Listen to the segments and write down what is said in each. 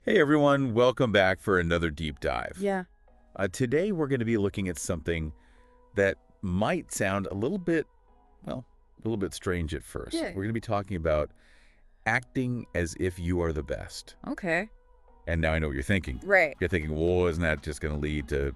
Hey everyone, welcome back for another deep dive. Yeah. Today we're going to be looking at something that might sound a little bit strange at first. Yeah. We're going to be talking about acting as if you are the best. Okay. And now I know what you're thinking. Right. You're thinking, well, isn't that just going to lead to,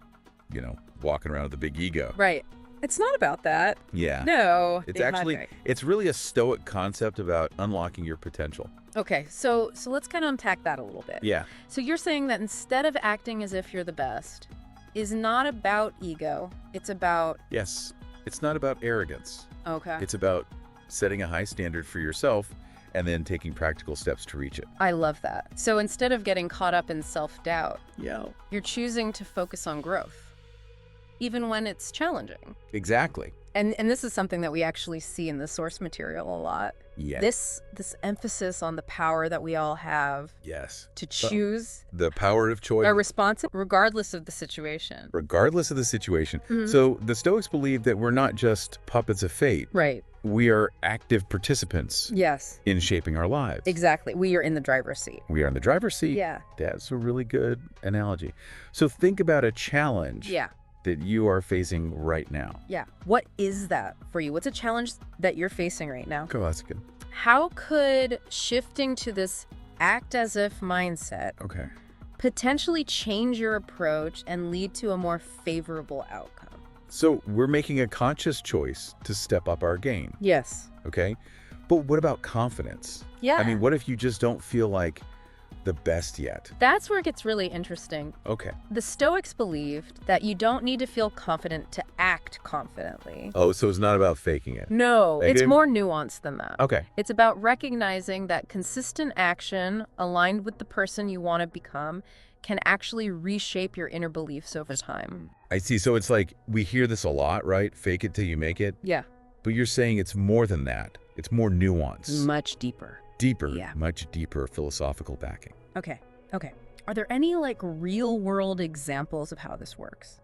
walking around with a big ego? Right. It's not about that. Yeah. No. It's really a Stoic concept about unlocking your potential. Okay. So let's kind of unpack that a little bit. Yeah. So you're saying that instead of acting as if you're the best is not about ego. It's about. Yes. It's not about arrogance. Okay. It's about setting a high standard for yourself and then taking practical steps to reach it. I love that. So instead of getting caught up in self-doubt, Yeah. you're choosing to focus on growth, even when it's challenging. Exactly. And this is something that we actually see in the source material a lot. Yes. This emphasis on the power that we all have Yes. to choose The power of choice. a response regardless of the situation. Regardless of the situation. Mhm. So the Stoics believe that we're not just puppets of fate. Right. We are active participants Yes. in shaping our lives. Exactly. We are in the driver's seat. We are in the driver's seat. Yeah. That's a really good analogy. So think about a challenge Yeah. that you are facing right now. Yeah. What is that for you? What's a challenge that you're facing right now? Oh, that's good. How could shifting to this act as if mindset Okay. potentially change your approach and lead to a more favorable outcome? So we're making a conscious choice to step up our game. Yes. Okay. But what about confidence? Yeah. I mean, what if you just don't feel like the best yet? That's where it gets really interesting. Okay. The Stoics believed that you don't need to feel confident to act confidently. Oh, so it's not about faking it. No, it's Negative? more nuanced than that. Okay. It's about recognizing that consistent action aligned with the person you want to become can actually reshape your inner beliefs over time. I see. So it's like we hear this a lot, right? Fake it till you make it. Yeah. But you're saying it's more than that. It's more nuance. Much deeper. Deeper, Yeah. much deeper philosophical backing. Okay. Are there any real world examples of how this works?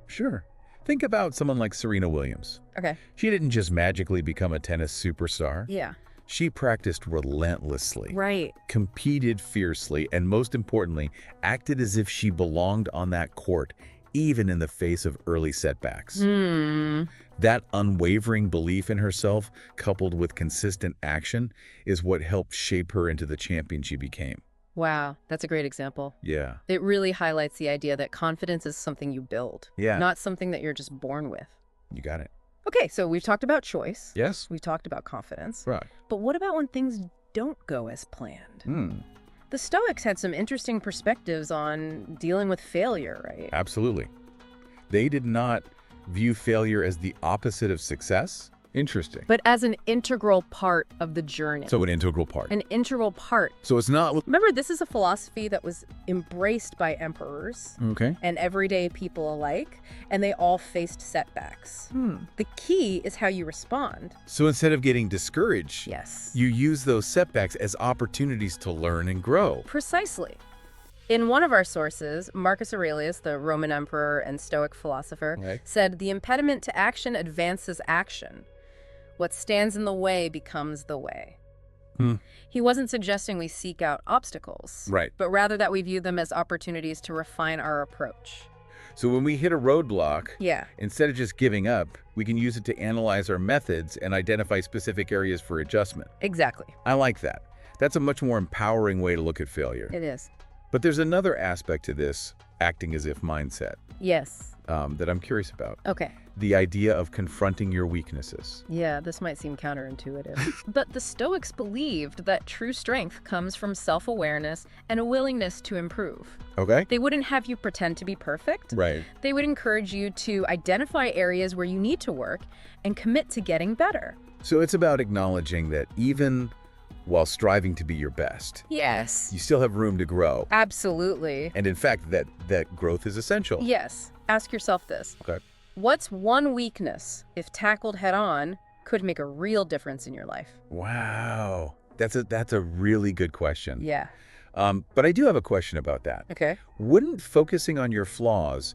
Sure. Think about someone like Serena Williams. Okay. She didn't just magically become a tennis superstar. Yeah. She practiced relentlessly. Right. Competed fiercely, and most importantly, acted as if she belonged on that court, even in the face of early setbacks. That unwavering belief in herself, coupled with consistent action, is what helped shape her into the champion she became. Wow. That's a great example. Yeah. It really highlights the idea that confidence is something you build, Yeah. not something that you're just born with. You got it. Okay, so we've talked about choice. Yes? We've talked about confidence. Right. But what about when things don't go as planned? The Stoics had some interesting perspectives on dealing with failure, right? Absolutely. They did not view failure as the opposite of success. Interesting. But as an integral part of the journey. So an integral part. An integral part. So it's not... Remember, this is a philosophy that was embraced by emperors Okay. and everyday people alike, and they all faced setbacks. The key is how you respond. So instead of getting discouraged, Yes. you use those setbacks as opportunities to learn and grow. Precisely. In one of our sources, Marcus Aurelius, the Roman emperor and Stoic philosopher, Right. said, "The impediment to action advances action. What stands in the way becomes the way." He wasn't suggesting we seek out obstacles, Right. but rather that we view them as opportunities to refine our approach. So when we hit a roadblock, Yeah. instead of just giving up, we can use it to analyze our methods and identify specific areas for adjustment. Exactly. I like that. That's a much more empowering way to look at failure. It is. But there's another aspect to this acting as if mindset Yes. that I'm curious about. Okay. The idea of confronting your weaknesses. Yeah, this might seem counterintuitive. But the Stoics believed that true strength comes from self-awareness and a willingness to improve. Okay? They wouldn't have you pretend to be perfect. Right. They would encourage you to identify areas where you need to work and commit to getting better. So it's about acknowledging that even while striving to be your best, Yes. you still have room to grow. Absolutely. And in fact, that growth is essential. Yes. Ask yourself this. Okay. What's one weakness, if tackled head-on, could make a real difference in your life? Wow. That's a really good question. Yeah. But I do have a question about that. Okay. Wouldn't focusing on your flaws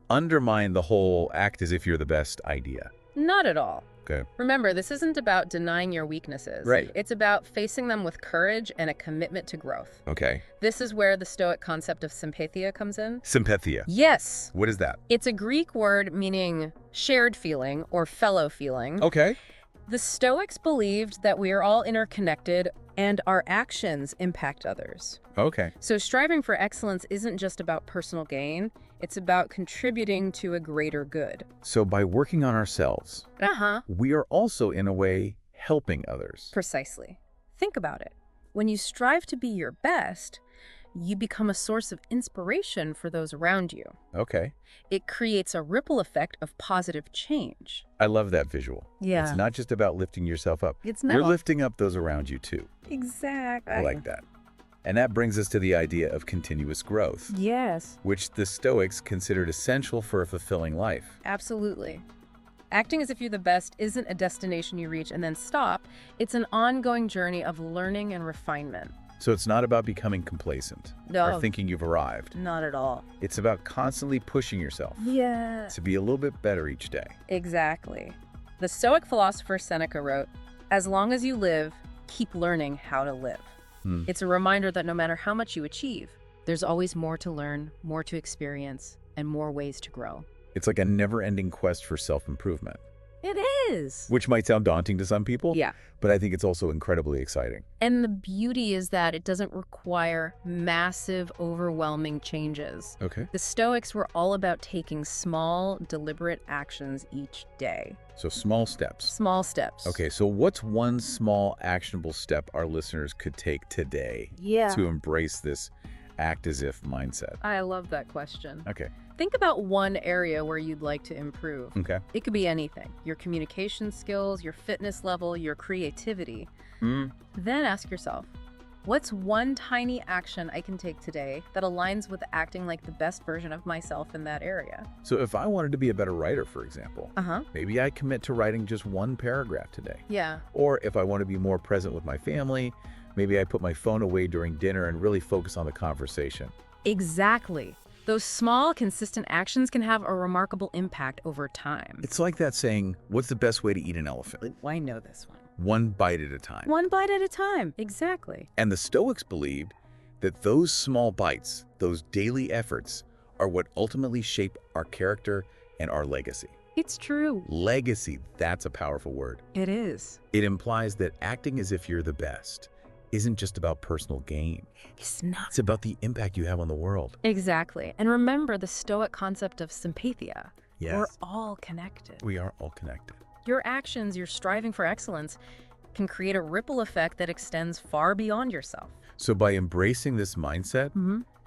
undermine the whole act as if you're the best idea? Not at all. Okay. Remember, this isn't about denying your weaknesses. Right. It's about facing them with courage and a commitment to growth. Okay. This is where the Stoic concept of sympathia comes in. Sympathia. Yes. What is that? It's a Greek word meaning shared feeling or fellow feeling. Okay. The Stoics believed that we are all interconnected and our actions impact others. Okay. So striving for excellence isn't just about personal gain, it's about contributing to a greater good. So by working on ourselves, we are also, in a way, helping others. Precisely. Think about it. When you strive to be your best, you become a source of inspiration for those around you. Okay. It creates a ripple effect of positive change. I love that visual. Yeah. It's not just about lifting yourself up. It's not. You're lifting up those around you, too. Exactly. I like that. And that brings us to the idea of continuous growth, Yes. which the Stoics considered essential for a fulfilling life. Absolutely. Acting as if you're the best isn't a destination you reach and then stop. It's an ongoing journey of learning and refinement. So it's not about becoming complacent No. or thinking you've arrived. Not at all. It's about constantly pushing yourself Yeah. to be a little bit better each day. Exactly. The Stoic philosopher Seneca wrote, "As long as you live, keep learning how to live." It's a reminder that no matter how much you achieve, there's always more to learn, more to experience, and more ways to grow. It's like a never-ending quest for self-improvement, It is. which might sound daunting to some people, Yeah. but I think it's also incredibly exciting. And the beauty is that it doesn't require massive, overwhelming changes. Okay. The Stoics were all about taking small, deliberate actions each day. So small steps. Small steps. Okay, so what's one small actionable step our listeners could take today to embrace this act as if mindset? I love that question. Okay. Think about one area where you'd like to improve. Okay. It could be anything. Your communication skills, your fitness level, your creativity. Then ask yourself, what's one tiny action I can take today that aligns with acting like the best version of myself in that area? So if I wanted to be a better writer, for example, maybe I commit to writing just one paragraph today. Yeah. Or if I want to be more present with my family, maybe I put my phone away during dinner and really focus on the conversation. Exactly. Those small, consistent actions can have a remarkable impact over time. It's like that saying, what's the best way to eat an elephant? I know this one. One bite at a time. One bite at a time. Exactly. And the Stoics believed that those small bites, those daily efforts, are what ultimately shape our character and our legacy. It's true. Legacy, that's a powerful word. It is. It implies that acting as if you're the best isn't just about personal gain. It's not. It's about the impact you have on the world. Exactly. And remember the Stoic concept of sympathia. Yes. We're all connected. We are all connected. Your actions, your striving for excellence, can create a ripple effect that extends far beyond yourself. So by embracing this mindset,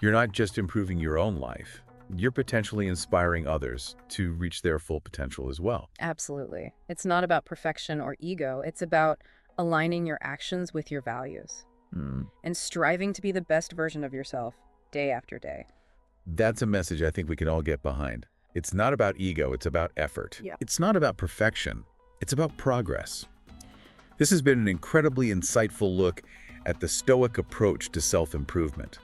you're not just improving your own life, you're potentially inspiring others to reach their full potential as well. Absolutely. It's not about perfection or ego. It's about aligning your actions with your values and striving to be the best version of yourself day after day. That's a message I think we can all get behind. It's not about ego, it's about effort. Yeah. It's not about perfection, it's about progress. This has been an incredibly insightful look at the Stoic approach to self-improvement.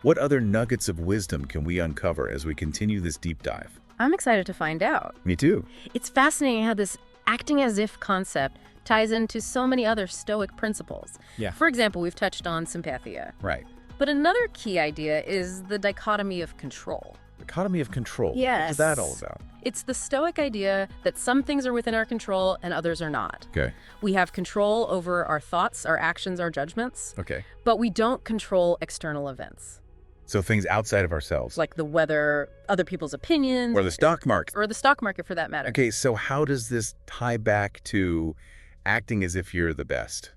What other nuggets of wisdom can we uncover as we continue this deep dive? I'm excited to find out. Me too. It's fascinating how this acting as if concept ties into so many other Stoic principles. Yeah. For example, we've touched on sympathia. Right. But another key idea is the dichotomy of control. Dichotomy of control. Yes. What's that all about? It's the Stoic idea that some things are within our control and others are not. Okay. We have control over our thoughts, our actions, our judgments, Okay. but we don't control external events, So things outside of ourselves. like the weather, other people's opinions, Or the stock market. or the stock market for that matter. Okay, so how does this tie back to acting as if you're the best?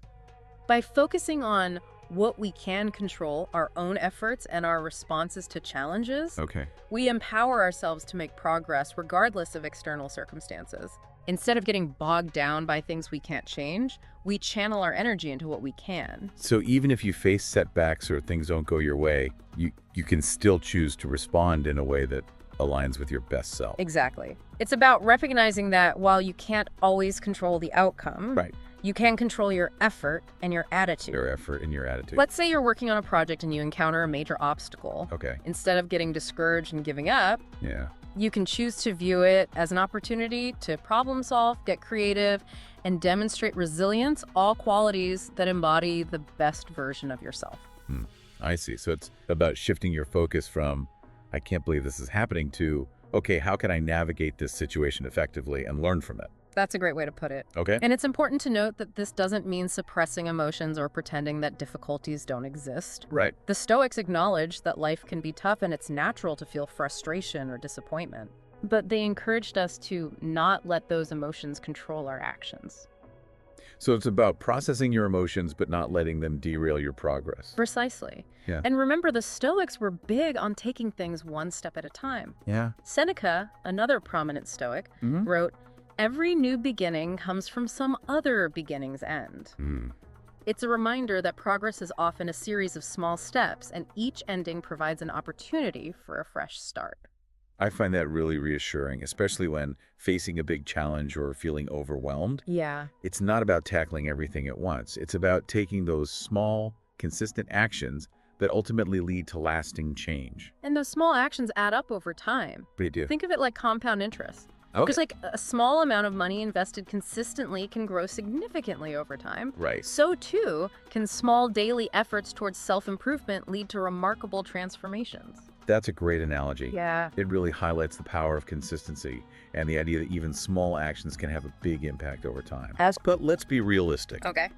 By focusing on what we can control, our own efforts and our responses to challenges, Okay. we empower ourselves to make progress regardless of external circumstances. Instead of getting bogged down by things we can't change, we channel our energy into what we can. So even if you face setbacks or things don't go your way, you can still choose to respond in a way that aligns with your best self. Exactly. It's about recognizing that while you can't always control the outcome, Right. you can control your effort and your attitude. Your effort and your attitude. Let's say you're working on a project and you encounter a major obstacle. Okay. Instead of getting discouraged and giving up, Yeah. You can choose to view it as an opportunity to problem solve, get creative, and demonstrate resilience, all qualities that embody the best version of yourself. I see. So it's about shifting your focus from, I can't believe this is happening, to, okay, how can I navigate this situation effectively and learn from it? That's a great way to put it. Okay. And it's important to note that this doesn't mean suppressing emotions or pretending that difficulties don't exist. Right. The Stoics acknowledge that life can be tough and it's natural to feel frustration or disappointment. But they encouraged us to not let those emotions control our actions. So it's about processing your emotions, but not letting them derail your progress. Precisely. Yeah. And remember, the Stoics were big on taking things one step at a time. Yeah. Seneca, another prominent Stoic, wrote, "Every new beginning comes from some other beginning's end." It's a reminder that progress is often a series of small steps, and each ending provides an opportunity for a fresh start. I find that really reassuring, especially when facing a big challenge or feeling overwhelmed. Yeah. It's not about tackling everything at once. It's about taking those small, consistent actions that ultimately lead to lasting change. And those small actions add up over time. They do. Think of it like compound interest. Okay. Because like a small amount of money invested consistently can grow significantly over time. Right. So too can small daily efforts towards self-improvement lead to remarkable transformations. That's a great analogy. Yeah. It really highlights the power of consistency and the idea that even small actions can have a big impact over time. But let's be realistic. Okay.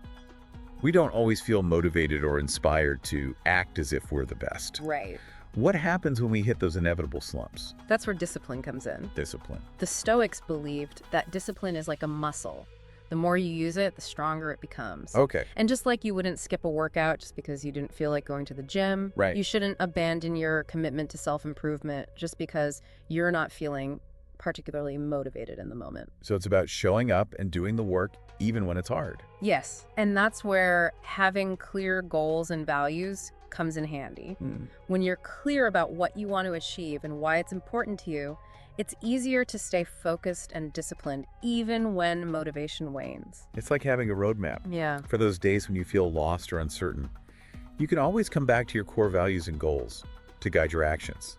We don't always feel motivated or inspired to act as if we're the best. Right. What happens when we hit those inevitable slumps? That's where discipline comes in. Discipline. The Stoics believed that discipline is like a muscle. The more you use it, the stronger it becomes. Okay. And just like you wouldn't skip a workout just because you didn't feel like going to the gym, Right. you shouldn't abandon your commitment to self-improvement just because you're not feeling particularly motivated in the moment. So it's about showing up and doing the work even when it's hard. Yes, and that's where having clear goals and values comes in handy. When you're clear about what you want to achieve and why it's important to you, it's easier to stay focused and disciplined even when motivation wanes. It's like having a roadmap. Yeah. For those days when you feel lost or uncertain, you can always come back to your core values and goals to guide your actions.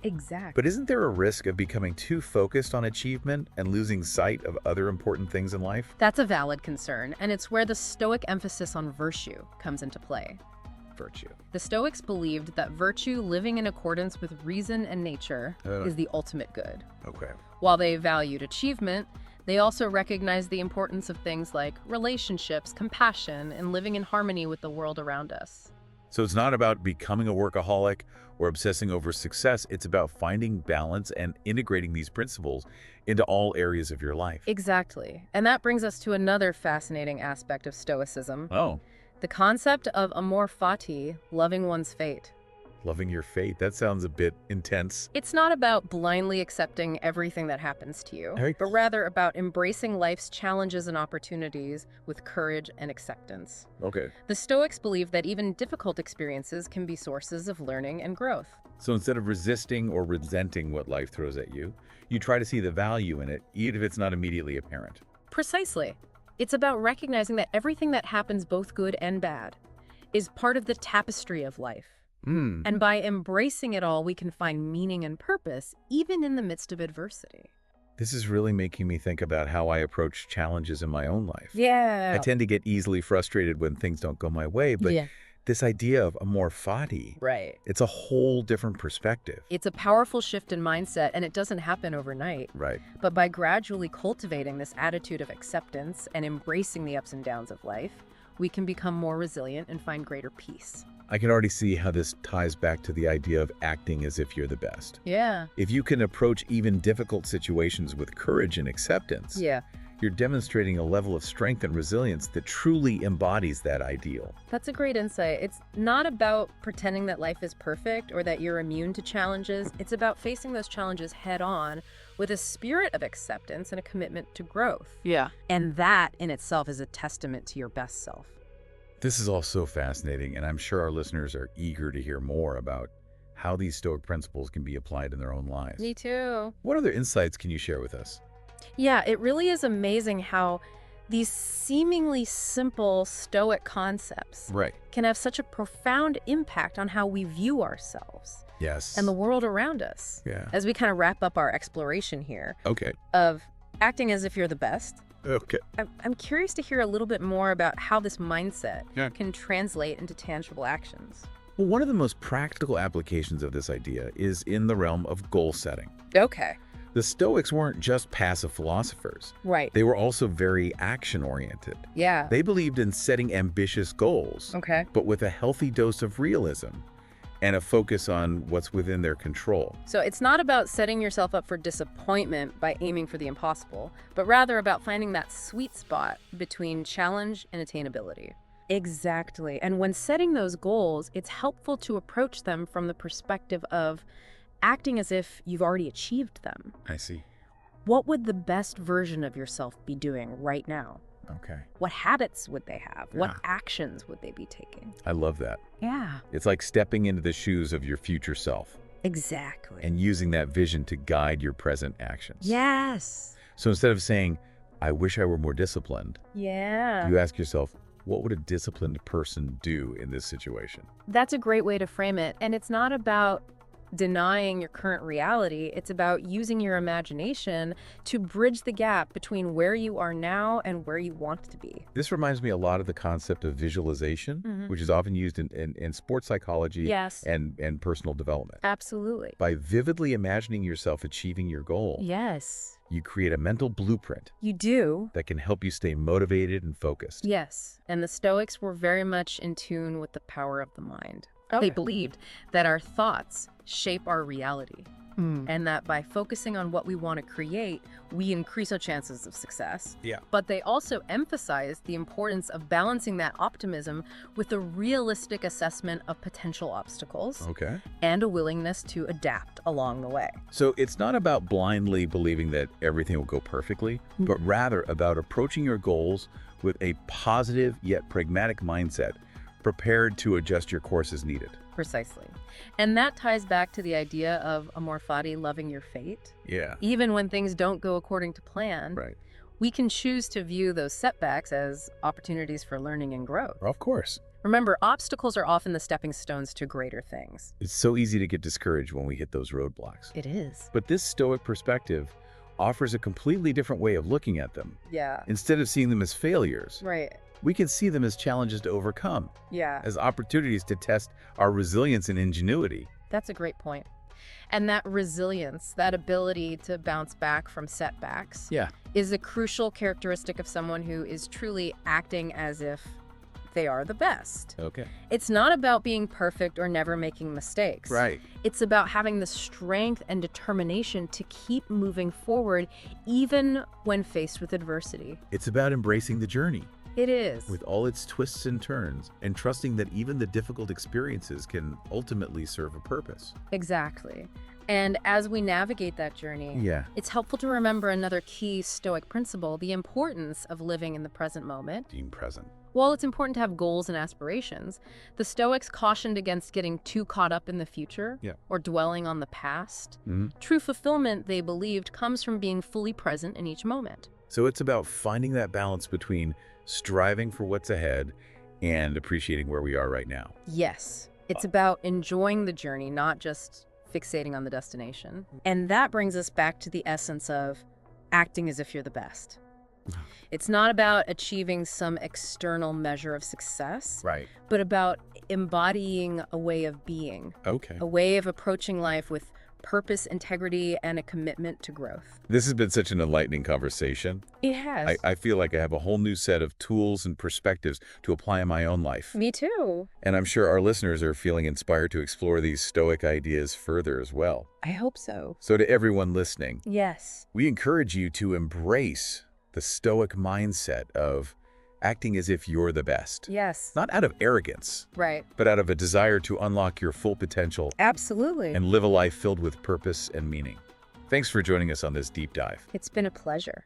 Exactly. But isn't there a risk of becoming too focused on achievement and losing sight of other important things in life? That's a valid concern, and it's where the Stoic emphasis on virtue comes into play. Virtue. The Stoics believed that virtue, living in accordance with reason and nature, is the ultimate good. Okay. While they valued achievement, they also recognized the importance of things like relationships, compassion, and living in harmony with the world around us. So it's not about becoming a workaholic or obsessing over success. It's about finding balance and integrating these principles into all areas of your life. Exactly. And that brings us to another fascinating aspect of Stoicism. Oh, The concept of amor fati, loving one's fate. loving your fate. That sounds a bit intense. It's not about blindly accepting everything that happens to you, Right. but rather about embracing life's challenges and opportunities with courage and acceptance. Okay. The Stoics believe that even difficult experiences can be sources of learning and growth. So instead of resisting or resenting what life throws at you, you try to see the value in it, even if it's not immediately apparent. Precisely. It's about recognizing that everything that happens, both good and bad, is part of the tapestry of life. And by embracing it all, we can find meaning and purpose, even in the midst of adversity. This is really making me think about how I approach challenges in my own life. Yeah. I tend to get easily frustrated when things don't go my way, but this idea of amor fati, Right. it's a whole different perspective. It's a powerful shift in mindset, and it doesn't happen overnight. Right. But by gradually cultivating this attitude of acceptance and embracing the ups and downs of life, we can become more resilient and find greater peace. I can already see how this ties back to the idea of acting as if you're the best. Yeah. If you can approach even difficult situations with courage and acceptance, Yeah. you're demonstrating a level of strength and resilience that truly embodies that ideal. That's a great insight. It's not about pretending that life is perfect or that you're immune to challenges. It's about facing those challenges head on with a spirit of acceptance and a commitment to growth. Yeah. And that in itself is a testament to your best self. This is all so fascinating, and I'm sure our listeners are eager to hear more about how these Stoic principles can be applied in their own lives. Me too. What other insights can you share with us? Yeah, it really is amazing how These seemingly simple Stoic concepts Right. can have such a profound impact on how we view ourselves Yes. and the world around us. Yeah. As we kind of wrap up our exploration here Okay. of acting as if you're the best, Okay. I'm curious to hear a little bit more about how this mindset Yeah. can translate into tangible actions. Well, one of the most practical applications of this idea is in the realm of goal setting. Okay. The Stoics weren't just passive philosophers. Right. They were also very action-oriented. Yeah. They believed in setting ambitious goals, Okay. but with a healthy dose of realism and a focus on what's within their control. So it's not about setting yourself up for disappointment by aiming for the impossible, but rather about finding that sweet spot between challenge and attainability. Exactly. And when setting those goals, it's helpful to approach them from the perspective of acting as if you've already achieved them. I see. What would the best version of yourself be doing right now? Okay. What habits would they have? What Yeah. actions would they be taking? I love that. Yeah, It's like stepping into the shoes of your future self exactly. and using that vision to guide your present actions. Yes. So instead of saying, I wish I were more disciplined, Yeah. you ask yourself, what would a disciplined person do in this situation? That's a great way to frame it. And it's not about denying your current reality. It's about using your imagination to bridge the gap between where you are now and where you want to be. This reminds me a lot of the concept of visualization, Mhm. which is often used in sports psychology Yes. and personal development. Absolutely. By vividly imagining yourself achieving your goal, Yes. you create a mental blueprint You do. that can help you stay motivated and focused. Yes. And the Stoics were very much in tune with the power of the mind. Okay. They believed that our thoughts shape our reality, and that by focusing on what we want to create, we increase our chances of success. Yeah. But they also emphasized the importance of balancing that optimism with a realistic assessment of potential obstacles Okay. and a willingness to adapt along the way. So it's not about blindly believing that everything will go perfectly, but rather about approaching your goals with a positive yet pragmatic mindset, prepared to adjust your course as needed. Precisely. And that ties back to the idea of amor fati, loving your fate. Yeah. Even when things don't go according to plan, Right. we can choose to view those setbacks as opportunities for learning and growth. Of course. Remember, obstacles are often the stepping stones to greater things. It's so easy to get discouraged when we hit those roadblocks. It is. But this Stoic perspective offers a completely different way of looking at them. Yeah. Instead of seeing them as failures, Right. we can see them as challenges to overcome, Yeah. as opportunities to test our resilience and ingenuity. That's a great point. And that resilience, that ability to bounce back from setbacks, Yeah. is a crucial characteristic of someone who is truly acting as if they are the best. Okay. It's not about being perfect or never making mistakes. Right. It's about having the strength and determination to keep moving forward even when faced with adversity. It's about embracing the journey It is. with all its twists and turns and trusting that even the difficult experiences can ultimately serve a purpose. Exactly. And as we navigate that journey, Yeah. it's helpful to remember another key Stoic principle, the importance of living in the present moment. Being present. While it's important to have goals and aspirations, the Stoics cautioned against getting too caught up in the future Yeah. or dwelling on the past. Mhm. True fulfillment, they believed, comes from being fully present in each moment. So it's about finding that balance between striving for what's ahead and appreciating where we are right now. Yes, it's about enjoying the journey, not just fixating on the destination. And that brings us back to the essence of acting as if you're the best. It's not about achieving some external measure of success, Right. but about embodying a way of being, Okay. a way of approaching life with purpose, integrity, and a commitment to growth. This has been such an enlightening conversation. It has. I feel like I have a whole new set of tools and perspectives to apply in my own life. Me too. And I'm sure our listeners are feeling inspired to explore these Stoic ideas further as well. I hope so. So to everyone listening, Yes. we encourage you to embrace the Stoic mindset of acting as if you're the best. Yes. Not out of arrogance, Right. but out of a desire to unlock your full potential Absolutely. and live a life filled with purpose and meaning. Thanks for joining us on this deep dive. It's been a pleasure.